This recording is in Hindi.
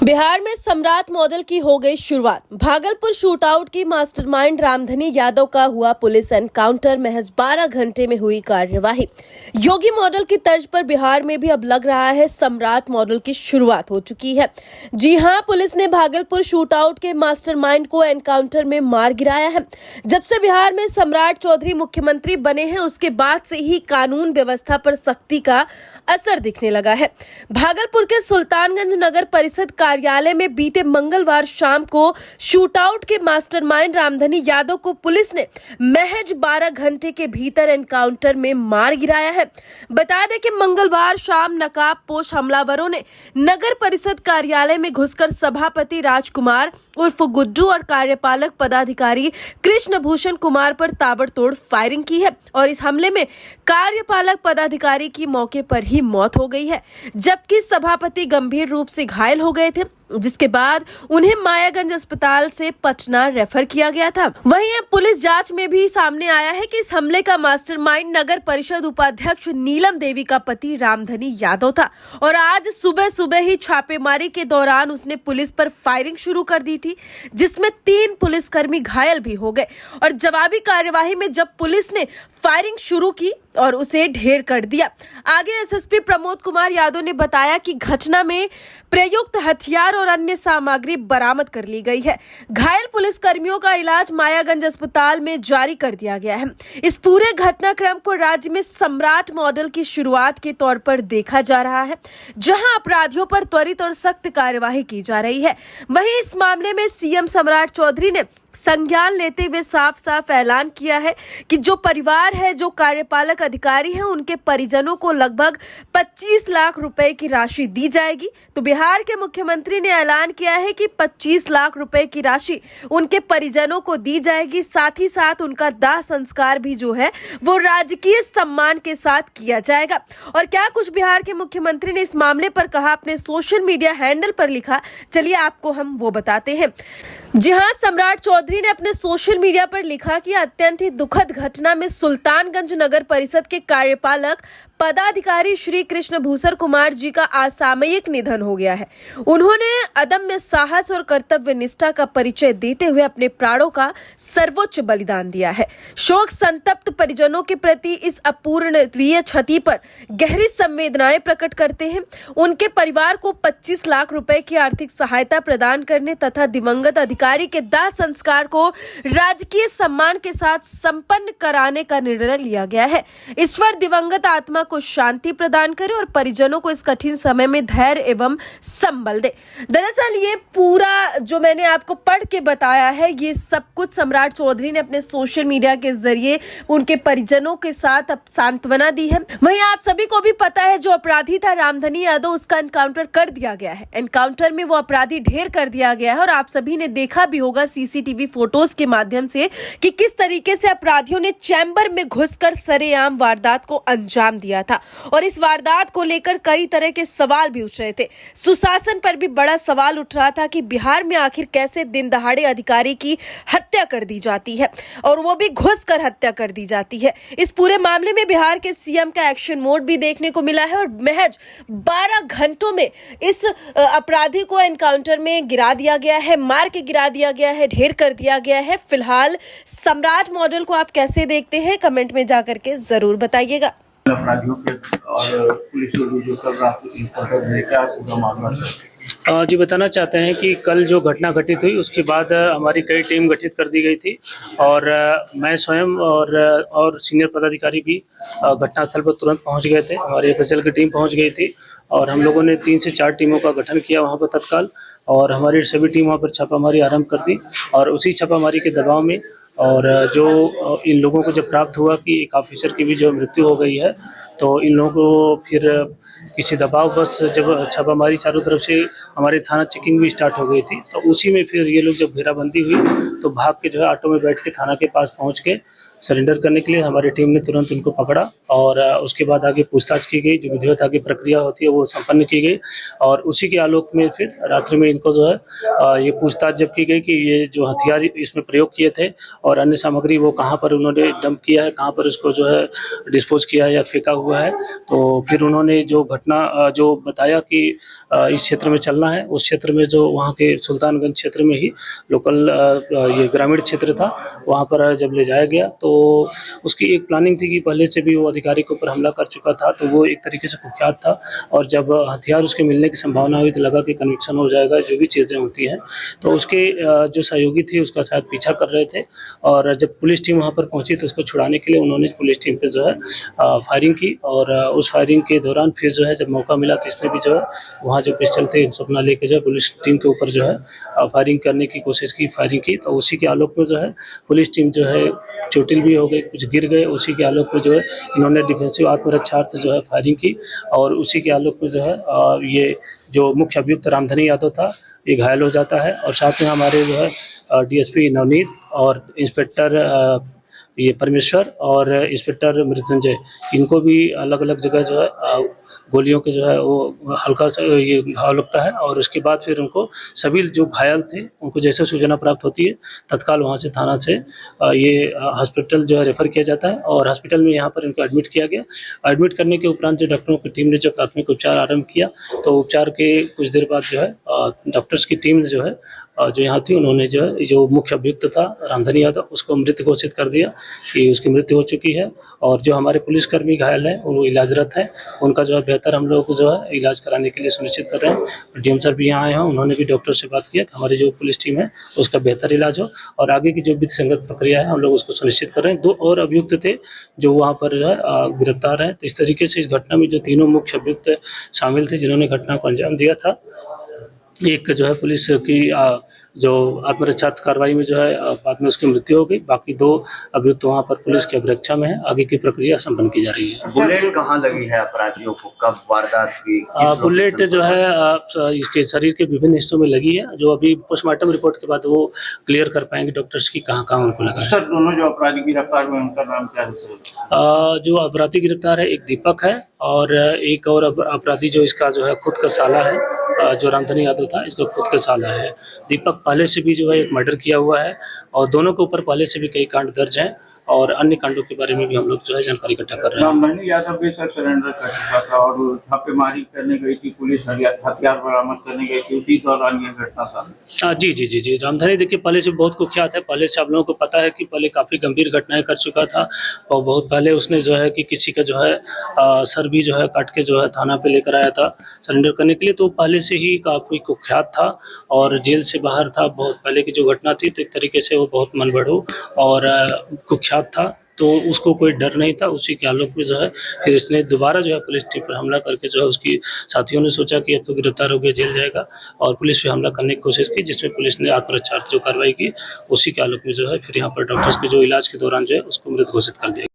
बिहार में सम्राट मॉडल की हो गई शुरुआत। भागलपुर शूटआउट की मास्टरमाइंड रामधनी यादव का हुआ पुलिस एनकाउंटर। महज 12 घंटे में हुई कार्यवाही। योगी मॉडल की तर्ज पर बिहार में भी अब लग रहा है सम्राट मॉडल की शुरुआत हो चुकी है। जी हां, पुलिस ने भागलपुर शूटआउट के मास्टरमाइंड को एनकाउंटर में मार गिराया है। जब से बिहार में सम्राट चौधरी मुख्यमंत्री बने हैं, उसके बाद से ही कानून व्यवस्था पर सख्ती का असर दिखने लगा है। भागलपुर के सुल्तानगंज नगर परिषद कार्यालय में बीते मंगलवार शाम को शूटआउट के मास्टरमाइंड रामधनी यादव को पुलिस ने महज 12 घंटे के भीतर एनकाउंटर में मार गिराया है। बता दें कि मंगलवार शाम नकाबपोश हमलावरों ने नगर परिषद कार्यालय में घुसकर सभापति राजकुमार उर्फ गुड्डू और कार्यपालक पदाधिकारी कृष्ण भूषण कुमार पर ताबड़तोड़ फायरिंग की है और इस हमले में कार्यपालक पदाधिकारी की मौके पर ही मौत हो गई है, जबकि सभापति गंभीर रूप से घायल हो गए थे, जिसके बाद उन्हें मायागंज अस्पताल से पटना रेफर किया गया था। वहीं अब पुलिस जांच में भी सामने आया है कि इस हमले का मास्टरमाइंड नगर परिषद उपाध्यक्ष नीलम देवी का पति रामधनी यादव था और आज सुबह सुबह ही छापेमारी के दौरान उसने पुलिस पर फायरिंग शुरू कर दी थी, जिसमें 3 पुलिसकर्मी घायल भी हो गए और जवाबी कार्यवाही में जब पुलिस ने फायरिंग शुरू की और उसे ढेर कर दिया। आगे एसएसपी प्रमोद कुमार यादव ने बताया कि घटना में प्रयुक्त हथियार और अन्य सामग्री बरामद कर ली गई है। घायल पुलिसकर्मियों का इलाज मायागंज अस्पताल में जारी कर दिया गया है। इस पूरे घटनाक्रम को राज्य में सम्राट मॉडल की शुरुआत के तौर पर देखा जा रहा है, जहां अपराधियों पर त्वरित और सख्त कार्यवाही की जा रही है। वहीं इस मामले में सीएम सम्राट चौधरी ने संज्ञान लेते हुए साफ साफ ऐलान किया है कि जो परिवार है, जो कार्यपालक अधिकारी हैं, उनके परिजनों को लगभग 25 लाख रुपए की राशि दी जाएगी। तो बिहार के मुख्यमंत्री ने ऐलान किया है कि 25 लाख रुपए की राशि उनके परिजनों को दी जाएगी। साथ ही साथ उनका दाह संस्कार भी जो है वो राजकीय सम्मान के साथ किया जाएगा। और क्या कुछ बिहार के मुख्यमंत्री ने इस मामले पर कहा, अपने सोशल मीडिया हैंडल पर लिखा, चलिए आपको हम वो बताते हैं। जी हां, सम्राट चौधरी ने अपने सोशल मीडिया पर लिखा कि अत्यंत ही दुखद घटना में सुल्तानगंज नगर परिषद के कार्यपालक पदाधिकारी श्री कृष्ण भूषण कुमार जी का असामयिक निधन हो गया है। उन्होंने अदम्य साहस और कर्तव्य निष्ठा का परिचय देते हुए अपने प्राणों का सर्वोच्च बलिदान दिया है। शोक संतप्त परिजनों के प्रति इस अपूरणीय क्षति पर गहरी संवेदनाएं प्रकट करते हैं। उनके परिवार को 25 लाख रुपए की आर्थिक सहायता प्रदान करने तथा दिवंगत अधिकारी के दाह संस्कार को राजकीय सम्मान के साथ संपन्न कराने का निर्णय लिया गया है। ईश्वर दिवंगत आत्मा को शांति प्रदान करे और परिजनों को इस कठिन समय में धैर्य एवं संबल दे। दरअसल ये पूरा जो मैंने आपको पढ़ के बताया है, ये सब कुछ सम्राट चौधरी ने अपने सोशल मीडिया के जरिए उनके परिजनों के साथ अब सांत्वना दी है। वहीं आप सभी को भी पता है, जो अपराधी था रामधनी यादव, उसका एनकाउंटर कर दिया गया है। एनकाउंटर में वो अपराधी ढेर कर दिया गया है और आप सभी ने देखा भी होगा सीसीटीवी फोटोज के माध्यम से कि किस तरीके से अपराधियों ने चैम्बर में घुसकर सरेआम वारदात को अंजाम दिया था। और इस वारदात को लेकर कई तरह के सवाल भी उठ रहे थे। सुशासन पर भी बड़ा सवाल उठ रहा था कि बिहार में आखिर कैसे दिन दहाड़े अधिकारी की हत्या कर दी जाती है और वो भी घुसकर हत्या कर दी जाती है। इस पूरे मामले में बिहार के सीएम का एक्शन मोड भी देखने को मिला है और महज 12 घंटों में इस अपराधी को एनकाउंटर में गिरा दिया गया है, मार के गिरा दिया गया है, ढेर कर दिया गया है। फिलहाल सम्राट मॉडल को आप कैसे देखते हैं, कमेंट में जाकर के जरूर बताइएगा। अपराधियों के और पुलिस जो कर रहा है, जी बताना चाहते हैं कि कल जो घटना घटित हुई उसके बाद हमारी कई टीम गठित कर दी गई थी और मैं स्वयं और सीनियर पदाधिकारी भी घटनास्थल पर तुरंत पहुंच गए थे। हमारी एफएसएल की टीम पहुंच गई थी और हम लोगों ने 3 से 4 टीमों का गठन किया वहां पर तत्काल, और हमारी सभी टीम वहाँ पर छापामारी आरंभ कर दी। और उसी छापामारी के दबाव में और जो इन लोगों को जब प्राप्त हुआ कि एक ऑफिसर की भी जो मृत्यु हो गई है, तो इन लोगों को फिर किसी दबाव बस जब छापामारी चारों तरफ से हमारे थाना चेकिंग भी स्टार्ट हो गई थी, तो उसी में फिर ये लोग जब घेराबंदी हुई तो भाग के जो है ऑटो में बैठ के थाना के पास पहुंच के सरेंडर करने के लिए हमारी टीम ने तुरंत उनको पकड़ा और उसके बाद आगे पूछताछ की गई, जो विधिवत आगे प्रक्रिया होती है वो संपन्न की गई। और उसी के आलोक में फिर रात्रि में इनको जो है ये पूछताछ जब की गई कि ये जो हथियार इसमें प्रयोग किए थे और अन्य सामग्री वो कहाँ पर उन्होंने डंप किया है, कहाँ पर उसको जो है डिस्पोज किया है या फेंका हुआ है। तो फिर उन्होंने जो घटना जो बताया कि इस क्षेत्र में चलना है, उस क्षेत्र में जो वहाँ के सुल्तानगंज क्षेत्र में ही लोकल ये ग्रामीण क्षेत्र था, वहाँ पर जब ले जाया गया तो उसकी एक प्लानिंग थी कि पहले से भी वो अधिकारी के ऊपर हमला कर चुका था, तो वो एक तरीके से कुख्यात था। और जब हथियार उसके मिलने की संभावना हुई तो लगा कि कन्विक्शन हो जाएगा, जो भी चीज़ें होती हैं। तो उसके जो सहयोगी थे उसका शायद पीछा कर रहे थे और जब पुलिस टीम वहाँ पर पहुँची तो उसको छुड़ाने के लिए उन्होंने पुलिस टीम पे जो है फायरिंग की। और उस फायरिंग के दौरान फिर जो है जब मौका मिला तो इसने भी जो है वहाँ जो पिस्टल थे सपना लेके जो है पुलिस टीम के ऊपर जो है फायरिंग करने की कोशिश की, फायरिंग की। तो उसी के आलोक में जो है पुलिस टीम जो है चोटिल भी हो गई, कुछ गिर गए। उसी के आलोक में जो है इन्होंने डिफेंसिव आत्मरक्षार्थ जो है फायरिंग की और उसी के आलोक में जो है ये जो मुख्य अभियुक्त रामधनी यादव था ये घायल हो जाता है। और साथ में हमारे जो है डीएसपी नवनीत और इंस्पेक्टर ये परमेश्वर और इंस्पेक्टर मृत्युंजय, इनको भी अलग अलग जगह जो है गोलियों के जो है वो हल्का सा ये घाव लगता है। और उसके बाद फिर उनको सभी जो घायल थे उनको जैसे सूचना प्राप्त होती है तत्काल वहाँ से थाना से ये हॉस्पिटल जो है रेफ़र किया जाता है और हॉस्पिटल में यहाँ पर इनको एडमिट किया गया। एडमिट करने के उपरांत जो डॉक्टरों की टीम ने जो प्राथमिक उपचार आरंभ किया तो उपचार के कुछ देर बाद जो है डॉक्टर्स की टीम जो है जो यहाँ थी उन्होंने जो है जो मुख्य अभियुक्त था रामधनी यादव उसको मृत घोषित कर दिया कि उसकी मृत्यु हो चुकी है। और जो हमारे पुलिसकर्मी घायल हैं वो इलाजरत हैं, उनका जो है बेहतर हम लोग जो है इलाज कराने के लिए सुनिश्चित कर रहे हैं। डीएम सर भी यहाँ आए हैं, उन्होंने भी डॉक्टर से बात किया कि हमारी जो पुलिस टीम है उसका बेहतर इलाज हो और आगे की जो विधि संगत प्रक्रिया है हम लोग उसको सुनिश्चित कर रहे हैं। 2 और अभियुक्त थे जो वहाँ पर जो है गिरफ्तार हैं। तो इस तरीके से इस घटना में जो तीनों मुख्य अभियुक्त शामिल थे जिन्होंने घटना को अंजाम दिया था, एक जो है पुलिस की जो आत्मरक्षार्थ कार्रवाई में जो है बाद में उसकी मृत्यु हो गई। बाकी 2 अभियुक्त वहाँ पर पुलिस की अभिरक्षा में है, आगे की प्रक्रिया संपन्न की जा रही है। बुलेट कहाँ लगी है अपराधियों को, कब वारदात की? बुलेट जो है इसके शरीर के विभिन्न हिस्सों में लगी है, जो अभी पोस्टमार्टम रिपोर्ट के बाद वो क्लियर कर पाएंगे डॉक्टर्स की कहाँ कहाँ उनको लगा है। सर दोनों जो अपराधी गिरफ्तार हुए उनका नाम क्या है? जो अपराधी गिरफ्तार है एक दीपक है और एक और अपराधी जो इसका जो है खुद का साला है, जो रामधनी यादव था इसका खुद का साला है। दीपक पहले से भी जो है एक मर्डर किया हुआ है और दोनों के ऊपर पहले से भी कई कांड दर्ज हैं और अन्य कांडों के बारे में भी हम लोग जो है जानकारी इकट्ठा कर रहे हैं। रामधनी यादव भी सर सरेंडर कर चुका था और छापेमारी करने गई थी पुलिस, हथियार बरामद करने गई थी, उसी दौरान ये घटना था। जी रामधनी देखिए पहले से बहुत कुख्यात है, पहले से आप लोगों को पता है कि पहले काफ़ी गंभीर घटनाएं कर चुका था और बहुत पहले उसने जो है कि किसी का जो है सर भी जो है काट के जो है थाना पे लेकर आया था सरेंडर करने के लिए। तो पहले से ही काफ़ी कुख्यात था और जेल से बाहर था, बहुत पहले की जो घटना थी तो एक तरीके से वो बहुत मनबड़ू और कुख्यात था, तो उसको कोई डर नहीं था। उसी के आलोक में जो है फिर इसने दोबारा जो है पुलिस टीम पर हमला करके जो है उसकी साथियों ने सोचा कि अब तो गिरफ्तार हो गया जेल जाएगा और पुलिस पे हमला करने की कोशिश की, जिसमें पुलिस ने आत्मरक्षार्थ जो कार्रवाई की उसी के आलोक में जो है फिर यहाँ पर डॉक्टर्स के जो इलाज के दौरान जो है उसको मृत घोषित कर दिया।